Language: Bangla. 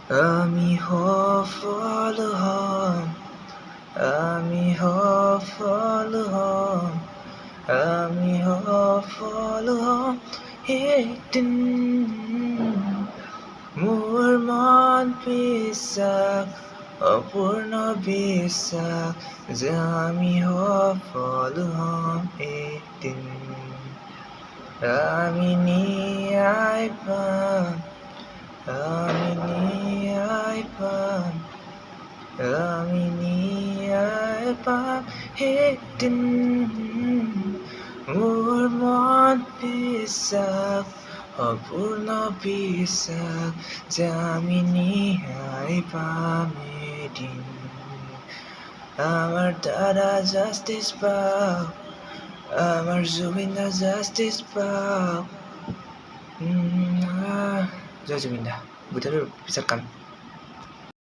আমি সফল হম, আমি সফল হম, আমি সফল হম এদিন। মোৰ মন বিশ্বাস, অপূৰ্ণ বিশ্বাস যে আমি সফল হম এদিন। আমি ন্যায় পাম, আমি ন্যায় পাম, আমি ন্যায় পাম এদিন। মোৰ মন বিশ্বাস, অপূৰ্ণ বিশ্বাস যে আমি ন্যায় পাম এদিন। আমার দাদা জাস্টিস পাও, আমার জুবিনদা জাস্টিস পাও। জয় জুবিনদা। বুটাটোৰ পিছত কাম।